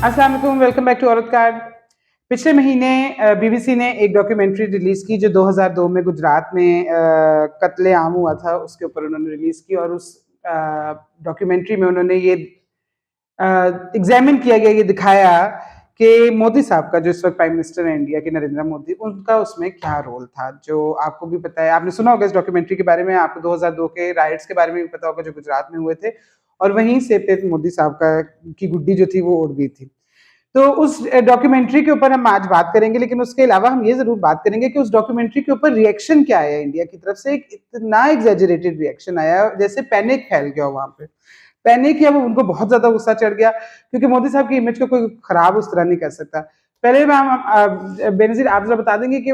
अस्सलाम वालेकुम, welcome back to औरत कार्ड। पिछले महीने बीबीसी ने एक डॉक्यूमेंट्री रिलीज़ की जो 2002 में गुजरात में कत्ले-आम हुआ था, उसके ऊपर उन्होंने रिलीज़ की और उस डॉक्यूमेंट्री में उन्होंने ये एग्ज़ामिन किया गया, ये दिखाया कि मोदी साहब का जो इस वक़्त प्राइम मिनिस्टर है इंडिया के नरेंद्र मोदी, उनका उसमें क्या रोल था, जो आपको भी पता है। आपने सुना होगा इस डॉक्यूमेंट्री के बारे में, आपको 2002 के राइट्स के बारे में भी पता होगा जो गुजरात में हुए थे और वहीं से फिर मोदी साहब की गुड्डी जो थी वो उड़ गई थी। तो उस डॉक्यूमेंट्री के ऊपर हम आज बात करेंगे, लेकिन उसके अलावा हम ये ज़रूर बात करेंगे कि उस डॉक्यूमेंट्री के ऊपर रिएक्शन क्या आया इंडिया की तरफ से। एक इतना एग्ज़ैजरेटेड रिएक्शन आया, जैसे पैनिक फैल गया हो वहाँ पे। पैनिक या वो उनको बहुत ज़्यादा गुस्सा चढ़ गया क्योंकि मोदी साहब की इमेज को कोई खराब उस तरह नहीं कर सकता। पहले मैम बेनज़ीर आप ज़रा बता देंगे कि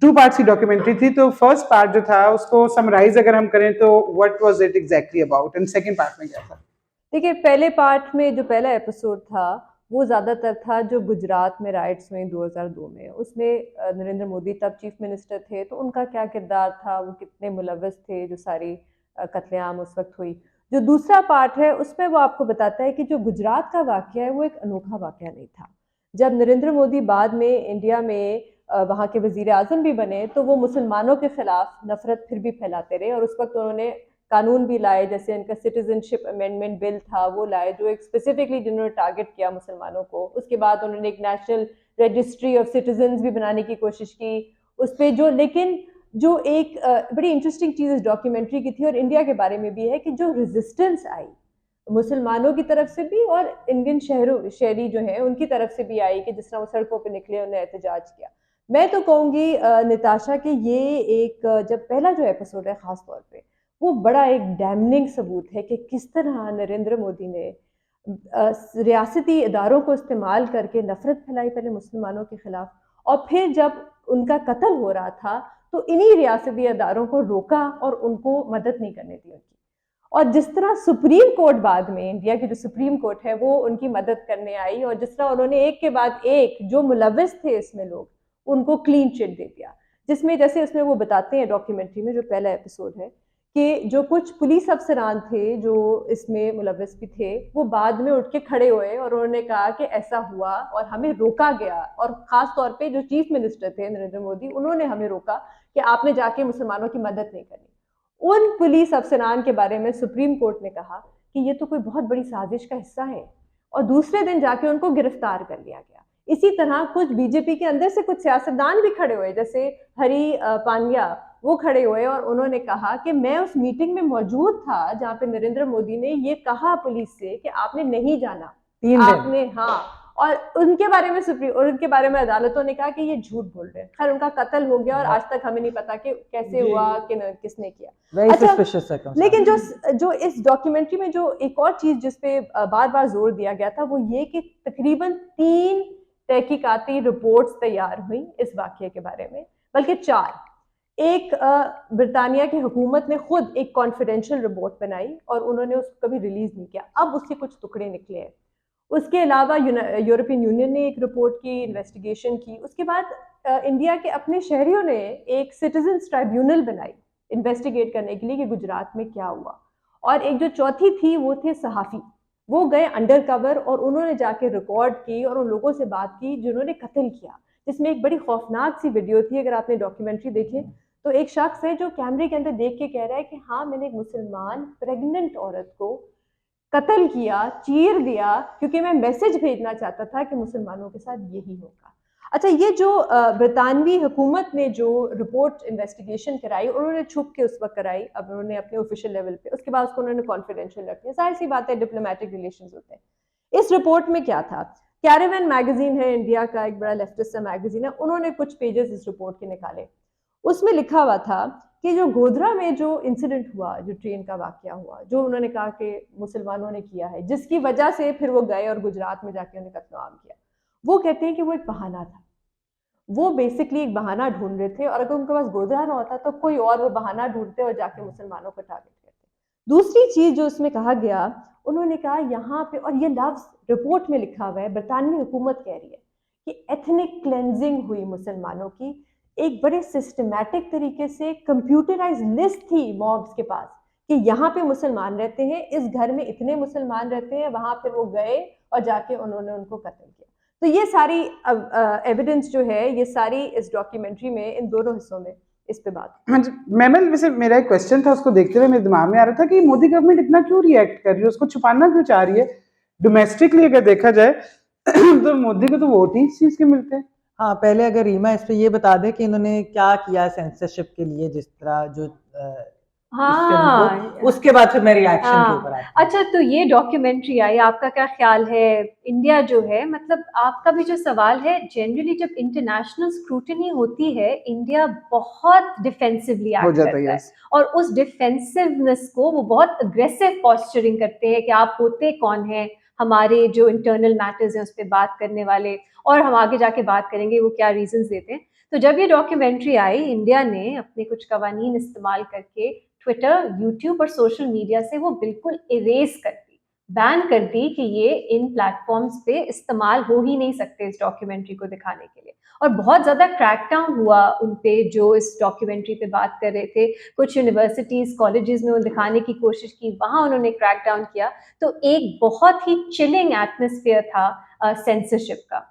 2 पार्ट्स की डॉक्यूमेंट्री थी, तो फर्स्ट पार्ट जो था उसको समराइज़ अगर हम करें तो what was it exactly about and second part में क्या था? देखिए, पहले पार्ट में जो पहला एपिसोड था वो ज़्यादातर था जो गुजरात में राइट्स हुए 2002 में। उसमें नरेंद्र मोदी तब चीफ मिनिस्टर थे, तो उनका क्या किरदार था, वो कितने मुलव्वस थे जो सारी कत्लेआम उस वक्त हुई। जो दूसरा पार्ट है उसमें वो आपको बताता है कि जो गुजरात का वाक़या है वो एक अनोखा वाक़या नहीं था। जब नरेंद्र मोदी बाद में इंडिया में वहाँ के वज़ीर आज़म भी बने, तो वो मुसलमानों के खिलाफ नफ़रत फिर भी फैलाते रहे और उस वक्त उन्होंने कानून भी लाए, जैसे उनका सिटीजनशिप अमेंडमेंट बिल था वो लाए, जो एक स्पेसिफिकली जिन्होंने टारगेट किया मुसलमानों को। उसके बाद उन्होंने एक नेशनल रजिस्ट्री ऑफ सिटीजन्स भी बनाने की कोशिश की उस पर, जो लेकिन जो एक बड़ी इंटरेस्टिंग चीज़ इस डॉक्यूमेंट्री की थी और इंडिया के बारे में भी है कि जो रेजिस्टेंस आई मुसलमानों की तरफ से भी और इंडियन शहरी जो हैं उनकी तरफ से भी आई, कि जिस तरह वो सड़कों पर निकले, उन्हें एहतजाज किया। मैं तो कहूँगी निताशा कि ये एक जब पहला जो एपिसोड है ख़ास तौर पे, वो बड़ा एक डैमनिंग सबूत है कि किस तरह नरेंद्र मोदी ने रियासती इदारों को इस्तेमाल करके नफरत फैलाई पहले मुसलमानों के खिलाफ, और फिर जब उनका कत्ल हो रहा था तो इन्हीं रियासती इदारों को रोका और उनको मदद नहीं करने दी उनकी। और जिस तरह सुप्रीम कोर्ट बाद में, इंडिया की जो सुप्रीम कोर्ट है, वो उनकी मदद करने आई और जिस तरह उन्होंने एक के बाद एक जो मुलविस थे इसमें लोग, उनको क्लीन चिट दे दिया। जिसमें जैसे उसमें वो बताते हैं डॉक्यूमेंट्री में, जो पहला एपिसोड है, कि जो कुछ पुलिस अफसरान थे जो इसमें मुलविस भी थे, वो बाद में उठ के खड़े हुए और उन्होंने कहा कि ऐसा हुआ और हमें रोका गया, और ख़ास तौर पे जो चीफ मिनिस्टर थे नरेंद्र मोदी, उन्होंने हमें रोका कि आपने जाके मुसलमानों की मदद नहीं करनी। उन पुलिस अफसरान के बारे में सुप्रीम कोर्ट ने कहा कि ये तो कोई बहुत बड़ी साजिश का हिस्सा है, और दूसरे दिन जाके उनको गिरफ्तार कर लिया गया। इसी तरह कुछ बीजेपी के अंदर से कुछ सियासतदान भी खड़े हुए, जैसे हरी पांड्या, वो खड़े हुए और उन्होंने कहा कि मैं उस मीटिंग में मौजूद था जहां पे नरेंद्र मोदी ने ये कहा पुलिस से कि आपने नहीं जाना, आपने, हाँ। और उनके बारे में सुप्रीम और उनके बारे में अदालतों ने कहा कि ये झूठ बोल रहे हैं। खैर, उनका कत्ल हो गया और आज तक हमें नहीं पता कि कैसे हुआ, कि किसने किया। अच्छा, लेकिन जो जो इस डॉक्यूमेंट्री में जो एक और चीज जिसपे बार बार जोर दिया गया था, वो ये कि तकरीबन 3 तहकीकाती रिपोर्ट्स तैयार हुई इस वाकये के बारे में, बल्कि 4। एक ब्रिटानिया की हुकूमत ने खुद एक कॉन्फिडेंशियल रिपोर्ट बनाई और उन्होंने उसको कभी रिलीज नहीं किया, अब उसके कुछ टुकड़े निकले हैं। उसके अलावा यूरोपियन यूनियन ने एक रिपोर्ट की, इन्वेस्टिगेशन की। उसके बाद इंडिया के अपने शहरियों ने एक सिटीजन्स ट्राइब्यूनल बनाई इन्वेस्टिगेट करने के लिए कि गुजरात में क्या हुआ। और एक जो चौथी थी वो थे सहाफ़ी, वो गए अंडर कवर और उन्होंने जाके रिकॉर्ड की और उन लोगों से बात की जिन्होंने कत्ल किया, जिसमें एक बड़ी खौफनाक सी वीडियो थी। अगर आपने डॉक्यूमेंट्री देखें तो एक शख्स है जो कैमरे के अंदर देख के कह रहा है कि हाँ, मैंने एक मुसलमान प्रेग्नेंट औरत को कत्ल किया, चीर दिया, क्योंकि मैं मैसेज भेजना चाहता था कि मुसलमानों के साथ यही होगा। अच्छा, ये जो ब्रितानवी हुकूमत ने जो रिपोर्ट इन्वेस्टिगेशन कराई, उन्होंने छुप के उस वक्त कराई, अब उन्होंने अपने ऑफिशियल लेवल पे, उसके बाद उसको उन्होंने कॉन्फिडेंशियल रख दिया। जाहिर सी बात है, डिप्लोमेटिक रिलेशंस होते हैं। इस रिपोर्ट में क्या था, कैरेवन मैगजीन है इंडिया का, एक बड़ा लेफ्टिस्ट मैगजीन है, उन्होंने कुछ पेजेस इस रिपोर्ट के निकाले। उसमें लिखा हुआ था कि जो गोधरा में जो इंसिडेंट हुआ, जो ट्रेन का वाकया हुआ, जो उन्होंने कहा कि मुसलमानों ने किया है, जिसकी वजह से फिर वो गए और गुजरात में जाके उन्हें कत्ल-ए-आम किया, वो कहते हैं कि वो एक बहाना था। वो बेसिकली एक बहाना ढूंढ रहे थे, और अगर उनके पास गोधरा ना होता तो कोई और वो बहाना ढूंढते और जाके मुसलमानों को टारगेट करते। दूसरी चीज जो उसमें कहा गया, उन्होंने कहा यहाँ पे, और ये लफ्ज रिपोर्ट में लिखा हुआ है, बरतानवी हुकूमत कह रही है कि एथनिक क्लेंजिंग हुई मुसलमानों की। एक बड़े सिस्टमैटिक तरीके से कंप्यूटराइज लिस्ट थी मॉब्स के पास कि यहाँ पे मुसलमान रहते हैं, इस घर में इतने मुसलमान रहते हैं, वहां पे वो गए और जाके उन्होंने उनको कत्ल किया। तो ये सारी एविडेंस जो है, ये सारी इस डॉक्यूमेंट्री में, इन दोनों हिस्सों में इस पे बात। हाँ जी, मैमल वैसे मेरा एक क्वेश्चन था, उसको देखते हुए मेरे दिमाग में आ रहा था कि मोदी गवर्नमेंट इतना क्यों रिएक्ट कर रही है, उसको छुपाना क्यों चाह रही है? डोमेस्टिकली अगर देखा जाए तो मोदी को तो वोट ही इस चीज के मिलते हैं। हाँ, पहले अगर रीमा इस पे ये बता दे कि इन्होंने क्या किया सेंसरशिप के लिए, जिस तरह जो इस फिल्म को, उसके बाद फिर मैं रिएक्शन के ऊपर आता हूँ। अच्छा, तो ये डॉक्यूमेंट्री आई, आपका क्या ख्याल है? इंडिया जो है, मतलब आपका भी जो सवाल है, जनरली जब इंटरनेशनल स्क्रूटिनी होती है, इंडिया बहुत डिफेंसिवली हो एक्ट जाता है, करता है, yes. और उस डिफेंसिवनेस को वो बहुत अग्रेसिव पॉस्चरिंग करते हैं कि आप होते कौन हैं, हमारे जो इंटरनल मैटर्स हैं उस पर बात करने वाले, और हम आगे जाके बात करेंगे वो क्या रीजंस देते हैं। तो जब ये डॉक्यूमेंट्री आई, इंडिया ने अपने कुछ कवानीन इस्तेमाल करके ट्विटर, यूट्यूब और सोशल मीडिया से वो बिल्कुल इरेज कर दी, बैन कर दी कि ये इन प्लेटफॉर्म्स पे इस्तेमाल हो ही नहीं सकते इस डॉक्यूमेंट्री को दिखाने के लिए। और बहुत ज़्यादा क्रैकडाउन हुआ उन पे जो इस डॉक्यूमेंट्री पे बात कर रहे थे। कुछ यूनिवर्सिटीज़, कॉलेजेस में वो दिखाने की कोशिश की, वहाँ उन्होंने क्रैकडाउन किया। तो एक बहुत ही चिलिंग एटमॉस्फेयर था सेंसरशिप का।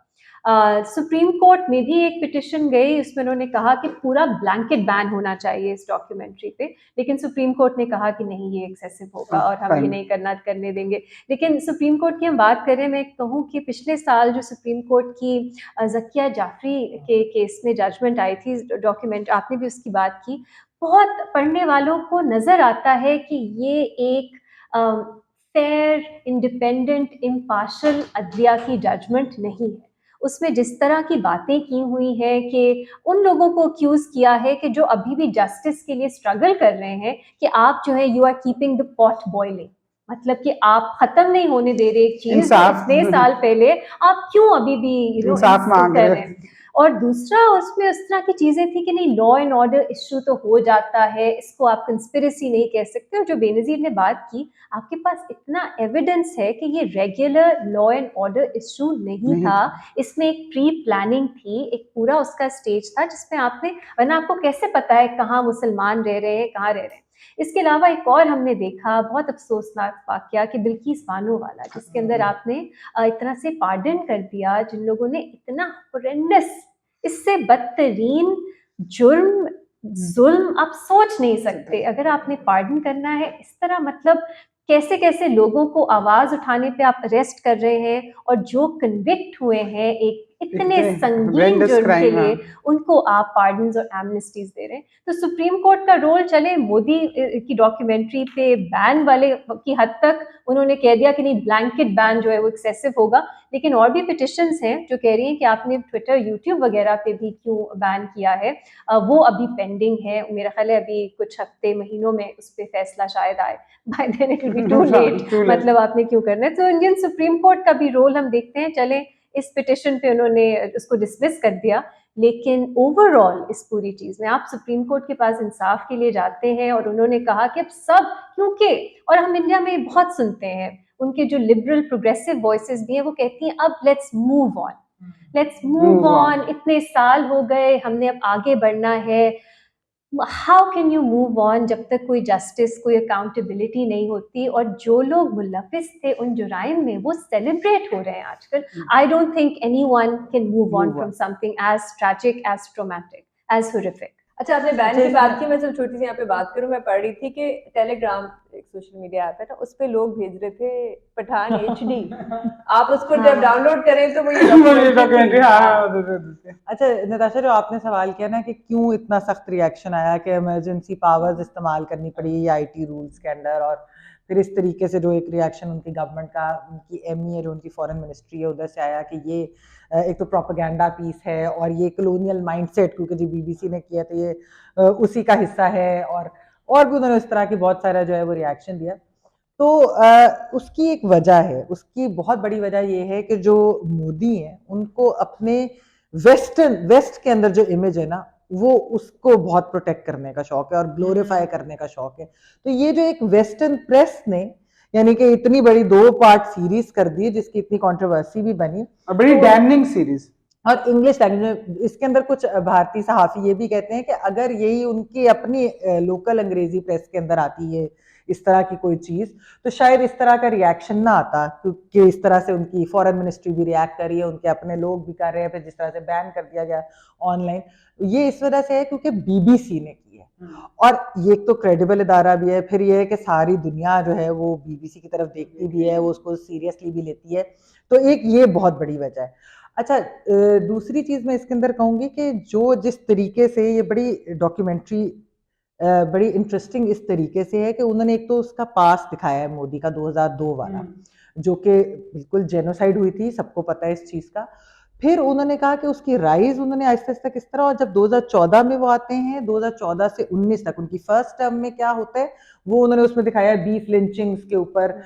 सुप्रीम कोर्ट में भी एक पिटिशन गई, उसमें उन्होंने कहा कि पूरा ब्लैंकेट बैन होना चाहिए इस डॉक्यूमेंट्री पे, लेकिन सुप्रीम कोर्ट ने कहा कि नहीं, ये एक्सेसिव होगा और हम ये नहीं करने देंगे। लेकिन सुप्रीम कोर्ट की हम बात करें, मैं कहूँ कि पिछले साल जो सुप्रीम कोर्ट की ज़किया जाफरी के केस में जजमेंट आई थी, डॉक्यूमेंट आपने भी उसकी बात की, बहुत पढ़ने वालों को नज़र आता है कि ये एक फेयर, इंडिपेंडेंट, इम्पार्शल अदलिया की जजमेंट नहीं है। उसमें जिस तरह की बातें की हुई हैं कि उन लोगों को अक्यूज़ किया है कि जो अभी भी जस्टिस के लिए स्ट्रगल कर रहे हैं, कि आप जो है you are keeping the pot boiling, मतलब कि आप खत्म नहीं होने दे रहे एक चीज इंसाफ। इतने साल पहले, आप क्यों अभी भी इंसाफ मांग कर रहे रहे हैं। और दूसरा, उसमें उस तरह की चीजें थी कि नहीं, लॉ एंड ऑर्डर इश्यू तो हो जाता है, इसको आप कंस्पिरेसी नहीं कह सकते। और जो बेनजीर ने बात की, आपके पास इतना एविडेंस है कि ये regular law and order issue नहीं था, इसमें एक प्री प्लानिंग थी, एक पूरा उसका स्टेज था जिसमें आपने, वरना आपको कैसे पता है कहाँ मुसलमान रह रहे हैं, कहाँ रह रहे हैं। इसके अलावा एक और हमने देखा बहुत अफसोसनाक वाकया कि बिल्किस बानो वाला, जिसके अंदर आपने एक तरह से पार्डन कर दिया जिन लोगों ने इतना हॉरेंडस, इससे बदतरीन जुर्म, जुल्म आप सोच नहीं सकते। अगर आपने पार्डन करना है इस तरह, मतलब कैसे कैसे लोगों को आवाज उठाने पे आप अरेस्ट कर रहे हैं, और जो कन्विक्ट हुए हैं एक इतने संगीन जुर्म के लिए, उनको आप पार्डन्स और एमनेस्टीज दे रहे हैं। तो सुप्रीम कोर्ट का रोल, चले मोदी की डॉक्यूमेंट्री पे बैन वाले की हद तक उन्होंने कह दिया कि नहीं, ब्लैंकेट बैन जो है वो एक्सेसिव होगा, लेकिन और भी पिटिशंस हैं जो कह रही हैं कि आपने ट्विटर, यूट्यूब वगैरह पे भी क्यों बैन किया है, वो अभी पेंडिंग है। मेरा ख्याल है अभी कुछ हफ्ते, महीनों में उस पर फैसला शायद आए, by then it will be too late, मतलब आपने क्यों करना है। तो इंडियन सुप्रीम कोर्ट का भी रोल हम देखते हैं। चले, इस पिटिशन पे उन्होंने उसको डिसमिस कर दिया, लेकिन ओवरऑल इस पूरी चीज में आप सुप्रीम कोर्ट के पास इंसाफ के लिए जाते हैं, और उन्होंने कहा कि अब सब, क्योंकि, और हम इंडिया में बहुत सुनते हैं, उनके जो लिबरल प्रोग्रेसिव वॉइसेस भी हैं, वो कहती हैं अब let's move on, let's move on, इतने साल हो गए, हमने अब आगे बढ़ना है। How can you move on जब तक कोई जस्टिस, कोई अकाउंटेबिलिटी नहीं होती, और जो लोग मुलविस थे उन जुराइम में वो सेलिब्रेट हो रहे हैं आजकल। I don't think anyone can move on from something as tragic, as traumatic, as horrific. अच्छा, आपने बैन की बात की, मैं सिर्फ छोटी सी यहाँ पे बात करूँ, मैं पढ़ रही थी कि टेलीग्राम एक सोशल मीडिया ऐप है ना, उस पे लोग भेज रहे थे पठान HD, आप उसको जब डाउनलोड करें तो वो ये डॉक्यूमेंट्री। अच्छा नताशा, जो आपने सवाल किया ना कि क्यों इतना सख्त रिएक्शन आया कि इमरजेंसी पावर्स इस्तेमाल करनी पड़ी या IT रूल्स के अंदर, और फिर इस तरीके से जो एक रिएक्शन उनकी गवर्नमेंट का, उनकी ME है जो उनकी फॉरेन मिनिस्ट्री है, उधर से आया कि ये एक तो प्रोपेगेंडा पीस है और ये कॉलोनियल माइंडसेट, क्योंकि जो BBC ने किया तो ये उसी का हिस्सा है, और भी उन्होंने इस तरह की बहुत सारा जो है वो रिएक्शन दिया। तो उसकी एक वजह है, उसकी बहुत बड़ी वजह ये है कि जो मोदी हैं उनको अपने वेस्ट के अंदर जो इमेज है ना, वो उसको बहुत प्रोटेक्ट करने का शौक है और ग्लोरीफाई करने का शौक है। तो ये जो एक वेस्टर्न प्रेस ने यानी कि इतनी बड़ी 2 पार्ट सीरीज कर दी जिसकी इतनी कंट्रोवर्सी भी बनी, और बड़ी डैमनिंग सीरीज, और इंग्लिश लैंग्वेज में इसके अंदर कुछ भारतीय सहाफ़ी ये भी कहते हैं कि अगर यही उनकी अपनी लोकल अंग्रेजी प्रेस के अंदर आती है इस तरह की कोई चीज़, तो शायद इस तरह का रिएक्शन ना आता, क्योंकि इस तरह से उनकी फॉरेन मिनिस्ट्री भी रिएक्ट कर रही है, उनके अपने लोग भी कर रहे हैं, फिर जिस तरह से बैन कर दिया गया ऑनलाइन, ये इस वजह से है क्योंकि बीबीसी ने की है। और ये तो क्रेडिबल इदारा भी है, फिर ये है कि सारी दुनिया जो है वो बीबीसी की तरफ देखती भी है, वो उसको सीरियसली भी लेती है, तो एक ये बहुत बड़ी वजह है। अच्छा, दूसरी चीज़ मैं इसके अंदर कहूँगी कि जो जिस तरीके से ये बड़ी डॉक्यूमेंट्री बड़ी इंटरेस्टिंग इस तरीके से है कि उन्होंने एक तो उसका पास दिखाया है मोदी का 2002 वाला, जो कि बिल्कुल जेनोसाइड हुई थी, सबको पता है इस चीज़ का। फिर उन्होंने कहा कि उसकी राइज़ उन्होंने आहिस्ता-आहिस्ता किस तरह, और जब 2014 में वो आते हैं, 2014 से 19 तक उनकी फर्स्ट टर्म में क्या होता है, वो उन्होंने उसमें दिखाया है बीफ लिंचिंग्स के ऊपर।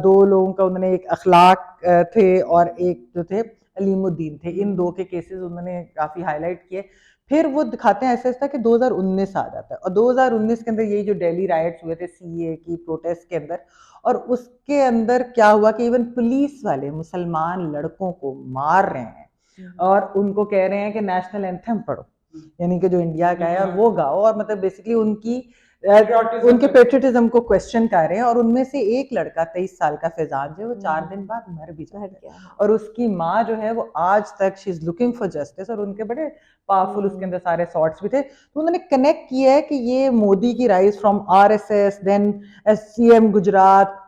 2 लोगों का उन्होंने, एक अखलाक थे और एक जो थे अलीमुद्दीन थे, इन 2 के केसेस उन्होंने काफ़ी हाईलाइट किए। फिर वो दिखाते हैं ऐसा-ऐसा कि 2019 आ जाता है, और 2019 के अंदर यही जो दिल्ली राइट्स हुए थे सीएए की प्रोटेस्ट के अंदर, और उसके अंदर क्या हुआ कि इवन पुलिस वाले मुसलमान लड़कों को मार रहे हैं और उनको कह रहे हैं कि नेशनल एंथम पढ़ो, यानी कि जो इंडिया का है, और वो गाओ, और मतलब बेसिकली उनकी उनके पेट्रियटिज्म को क्वेश्चन कर रहे हैं। और उनमें से एक लड़का 23 साल का फैजान जो है, वो 4 दिन बाद मर भी जाता है, और उसकी माँ जो है वो आज तक she is looking for justice, और उनके बड़े पावरफुल उसके अंदर सारे सॉर्ट्स भी थे। तो उन्होंने कनेक्ट किया है कि ये मोदी की rise from RSS, then as CM Gujarat,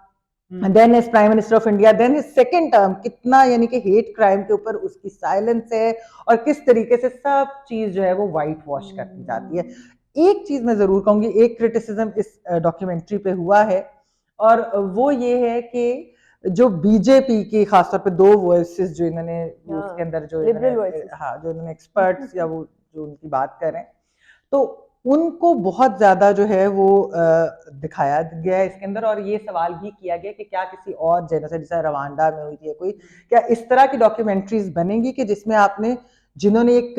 then as prime minister of India, then his second term, कितना यानी कि हेट क्राइम के ऊपर उसकी साइलेंस है, और किस तरीके से सब चीज जो है वो वाइट वॉश करती जाती है। एक चीज मैं जरूर कहूंगी, एक क्रिटिसिज्म इस डॉक्यूमेंट्री पे हुआ है, और वो ये है कि जो बीजेपी की खासतौर पे 2 वॉइसेस जो इन्होंने उसके अंदर जो इन्होंने एक्सपर्ट्स या वो जो उनकी बात कर रहे हैं, तो उनको बहुत ज्यादा जो है वो दिखाया गया है इसके अंदर। और ये सवाल भी किया गया कि क्या किसी और जेनोसाइड जैसे रवांडा में हुई थी कोई, क्या इस तरह की डॉक्यूमेंट्रीज बनेंगी कि जिसमें आपने जिन्होंने एक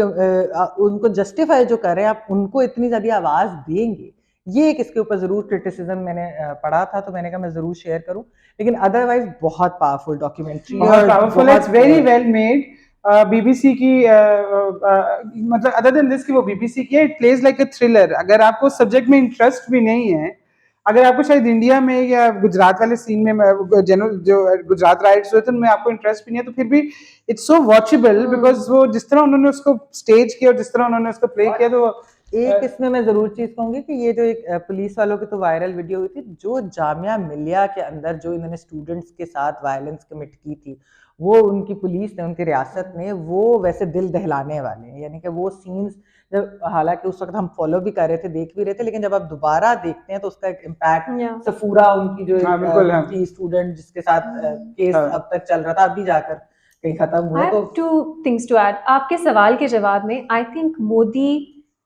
उनको जस्टिफाई जो कर रहे हैं, आप उनको इतनी ज्यादा आवाज देंगे। ये एक इसके ऊपर जरूर क्रिटिसिज्म मैंने पढ़ा था, तो मैंने कहा मैं जरूर शेयर करूं, लेकिन अदरवाइज बहुत पावरफुल डॉक्यूमेंट्री है, बहुत powerful, it's very well made. BBC की मतलब अदर देन दिस कि वो बीबीसी की है, it plays like a thriller. अगर आपको सब्जेक्ट में इंटरेस्ट भी नहीं है, अगर आपको शायद इंडिया में या गुजरात वाले सीन में जो गुजरात राइट्स हुए थे उनमें आपको इंटरेस्ट भी नहीं है, तो फिर भी इट्स सो वॉचेबल, बिकॉज वो जिस तरह उन्होंने उसको स्टेज किया और जिस तरह उन्होंने उसको प्ले किया, तो एक इसमें मैं जरूर चीज कहूंगी कि ये जो एक पुलिस वालों की तो वायरल वीडियो हुई थी, जो जामिया मिलिया के अंदर जो इन्होंने स्टूडेंट्स के साथ वायलेंस कमिट की थी, वो उनकी पुलिस ने, उनकी रियासत ने, वो वैसे दिल दहलाने वाले हैं। यानी कि वो सीन्स जब, हालांकि उस वक्त हम फॉलो भी कर रहे थे, देख भी रहे थे, लेकिन जब आप दोबारा देखते हैं तो उसका एक इम्पैक्ट, सफूरा उनकी जो थी स्टूडेंट जिसके साथ केस अब तक चल रहा था, अभी जाकर कहीं खत्म हुआ। तो 2 things to add आपके सवाल के जवाब में। आई थिंक मोदी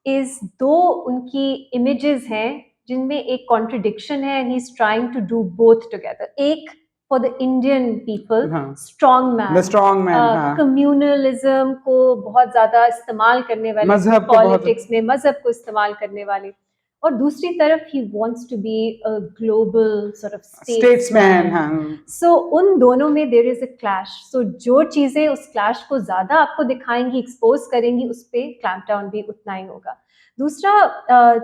इज 2 उनकी इमेजेस हैं जिनमें एक कॉन्ट्रडिक्शन है, and he is trying to do both together. एक for the Indian people, strong man, communalism को बहुत ज्यादा इस्तेमाल करने वाले, पॉलिटिक्स में मजहब को इस्तेमाल करने वाले, और दूसरी तरफ he wants to be a global sort of statesman. So उन दोनों में there is a clash. So जो चीजें उस क्लैश को ज्यादा आपको दिखाएंगी, एक्सपोज करेंगी, उस पर क्लैम्प डाउन भी उतना ही होगा। दूसरा,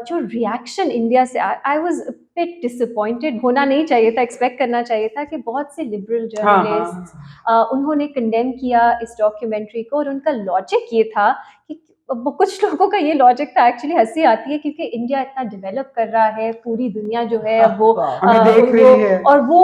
जो रिएक्शन इंडिया से, I was a bit disappointed. होना नहीं चाहिए था, एक्सपेक्ट करना चाहिए था कि बहुत से लिबरल जर्नलिस्ट उन्होंने कंडेम किया इस डॉक्यूमेंट्री को, और उनका लॉजिक ये था कि कुछ लोगों का ये लॉजिक था, एक्चुअली हंसी आती है, क्योंकि इंडिया इतना डेवलप कर रहा है, पूरी दुनिया जो है वो देख रही है, और वो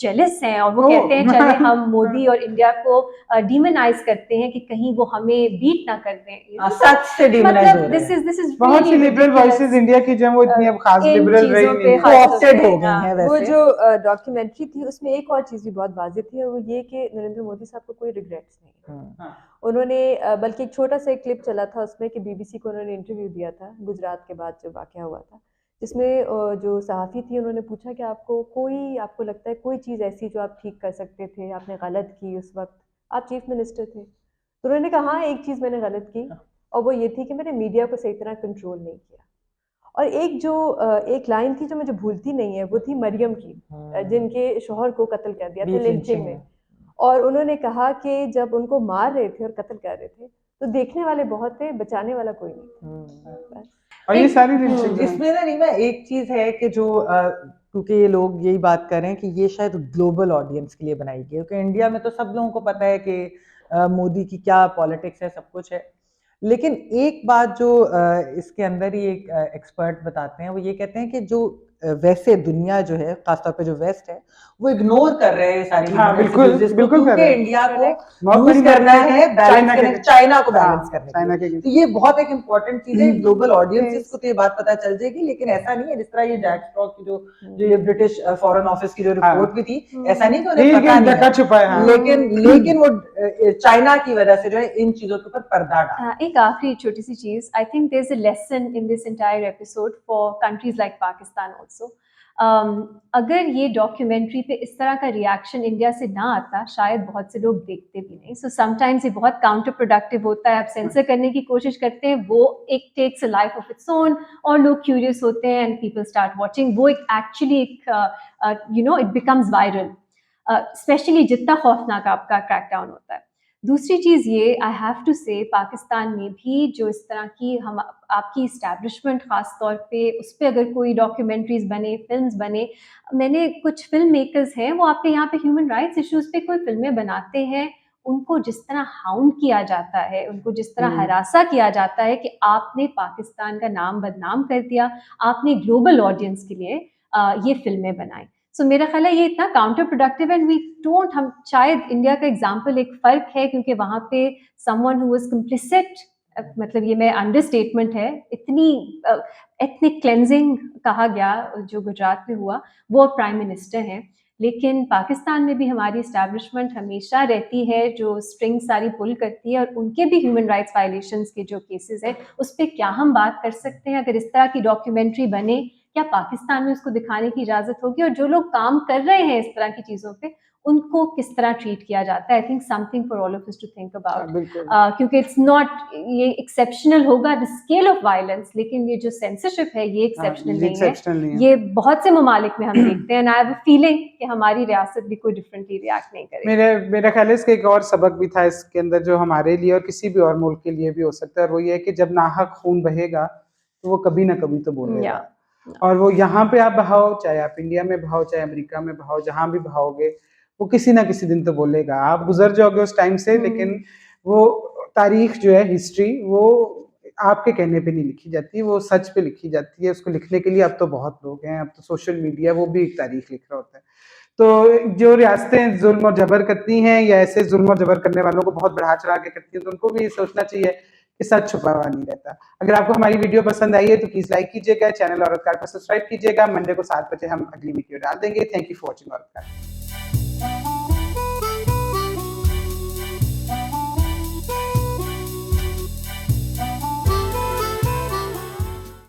जेलस हैं, और वो कहते हैं चले हम मोदी और इंडिया को डिमोनाइज करते हैं कि कहीं वो हमें बीट ना कर दें। सच से डिमोनाइज हो रहे हैं। दिस इज बहुत सी लिबरल वॉइसेस इंडिया की जो वो इतनी अब खास लिबरल रही नहीं है, कोऑप्टेड हो गई हैं वैसे। वो जो डॉक्यूमेंट्री थी उसमें एक और चीज भी बहुत वाज़ेह थी, और वो ये कि नरेंद्र मोदी साहब को कोई रिग्रेट्स नहीं है। उन्होंने बल्कि एक छोटा सा एक क्लिप चला था उसमें कि बीबीसी को उन्होंने इंटरव्यू दिया था गुजरात के बाद जो वाक़या हुआ था, जिसमें जो सहाफ़ी थी उन्होंने पूछा कि आपको लगता है कोई चीज़ ऐसी जो आप ठीक कर सकते थे, आपने गलत की उस वक्त, आप चीफ मिनिस्टर थे। तो उन्होंने कहा हाँ, एक चीज़ मैंने गलत की, और वो ये थी कि मैंने मीडिया को सही तरह कंट्रोल नहीं किया। और एक लाइन थी जो मुझे भूलती नहीं है, वो थी मरियम की, जिनके शोहर को कत्ल कर दिया था लिंचिंग में। और उन्होंने कहा कि जब उनको मार रहे थे और कत्ल कर रहे थे तो देखने वाले बहुत थे, बचाने वाला कोई नहीं था बस। और ये सारी लिंचिंग इसमें ना रीमा एक चीज है कि जो क्योंकि ये लोग यही बात कर रहे हैं कि ये शायद ग्लोबल ऑडियंस के लिए बनाई गई है, क्योंकि इंडिया में तो सब लोगों को पता है कि मोदी की क्या पॉलिटिक्स है, सब कुछ है। लेकिन एक बात जो इसके अंदर ही एक एक्सपर्ट बताते हैं, वो ये कहते हैं कि जो वैसे दुनिया जो है, खासतौर पे जो वेस्ट है, वो इग्नोर कर रहे हैं सारी हाँ, बिल्कुल, messages को, बिल्कुल कर क्योंकि रहे हैं। इंडिया को बहुत बड़ी यूज करना बात है चाइना के चाइना को हाँ, बैलेंस करने के चाइना लिए। के तो ये बहुत एक इम्पोर्टेंट चीज है ग्लोबल ऑडियंसेस को, तो ये बात पता चल जाएगी। लेकिन ऐसा नहीं है जिस तरह ये जैक स्ट्रॉ की जो ये ब्रिटिश फॉरेन ऑफिस की जो रिपोर्ट भी थी, ऐसा नहीं कि उन्हें पता नहीं ढका छुपा है, है, हाँ। लेकिन वो चाइना की वजह से जो है इन चीजों के ऊपर पर्दा डाला। एक आखिरी छोटी सी चीज, I think there is a lesson in this entire episode for countries like Pakistan also. अगर ये डॉक्यूमेंट्री पे इस तरह का रिएक्शन इंडिया से ना आता, शायद बहुत से लोग देखते भी नहीं। सो समटाइम्स ये बहुत काउंटर प्रोडक्टिव होता है, आप सेंसर करने की कोशिश करते हैं, वो एक takes a life of its own, और लोग क्यूरियस होते हैं एंड पीपल स्टार्ट वाचिंग, वो एक एक्चुअली एक you know it becomes viral, specially जितना खौफनाक आपका क्रैकडाउन होता है। दूसरी चीज़ ये, आई हैव टू से, पाकिस्तान में भी जो इस तरह की हम आपकी इस्टेब्लिशमेंट ख़ास तौर पे उस पर अगर कोई डॉक्यूमेंट्रीज बने, फिल्म्स बने, मैंने कुछ फिल्म मेकर्स हैं वो आपके यहाँ पे ह्यूमन राइट्स इश्यूज़ पे कोई फिल्में बनाते हैं, उनको जिस तरह हाउंड किया जाता है, उनको जिस तरह हरासा किया जाता है कि आपने पाकिस्तान का नाम बदनाम कर दिया, आपने ग्लोबल ऑडियंस के लिए ये फिल्में बनाई। सो मेरा ख्याल है ये इतना counterproductive and we don't, हम शायद इंडिया का एग्जांपल एक फ़र्क है क्योंकि वहाँ पे समवन हु वाज कंप्लिसिट, मतलब ये मैं अंडरस्टेटमेंट है, इतनी एथनिक क्लेंजिंग कहा गया जो गुजरात में हुआ, वो प्राइम मिनिस्टर हैं। लेकिन पाकिस्तान में भी हमारी इस्टेब्लिशमेंट हमेशा रहती है जो स्ट्रिंग सारी पुल करती है, और उनके भी ह्यूमन राइट्स वायलेशंस के जो केसेस हैं उस पर क्या हम बात कर सकते हैं? अगर इस तरह की डॉक्यूमेंट्री बने, क्या पाकिस्तान में उसको दिखाने की इजाज़त होगी? और जो लोग काम कर रहे हैं इस तरह की चीज़ों पे, उनको किस तरह ट्रीट किया जाता है? I think something for all of us to think about, क्योंकि इट्स नॉट, ये एक्सेप्शनल होगा द स्केल ऑफ वायलेंस, लेकिन ये जो सेंसरशिप है ये एक्सेप्शनल नहीं है। ये बहुत से ममालिक में हम देखते हैं, and I have a feeling कि हमारी रियासत भी कोई डिफरेंटली रिएक्ट नहीं करेगी। मेरा ख्याल है इसका एक और सबक भी था इसके अंदर जो हमारे लिए और किसी भी और मुल्क के लिए भी हो सकता है, और वो ये है कि जब नाहक खून बहेगा तो वो कभी ना कभी तो बोलेगा। और वो यहाँ पे आप बहाओ, चाहे आप इंडिया में बहाओ, चाहे अमेरिका में बहाओ, जहाँ भी बहाओगे, वो किसी ना किसी दिन तो बोलेगा। आप गुजर जाओगे उस टाइम से, लेकिन वो तारीख जो है, हिस्ट्री, वो आपके कहने पे नहीं लिखी जाती, वो सच पे लिखी जाती है। उसको लिखने के लिए अब तो बहुत लोग हैं, अब तो सोशल मीडिया वो भी एक तारीख लिख रहा होता है। तो जो रियासतें जुल्म और जबर करती हैं या ऐसे जुल्म और जबर करने वालों को बहुत बढ़ा चढ़ा के करती हैं, तो उनको भी ये सोचना चाहिए कि सच छुपा हुआ नहीं रहता। अगर आपको हमारी वीडियो पसंद आई है तो प्लीज लाइक कीजिएगा, चैनल औरत कार्ड पर सब्सक्राइब कीजिएगा। मंडे को 7 बजे हम अगली वीडियो डाल देंगे। थैंक यू फॉर वॉचिंग औरत कार्ड।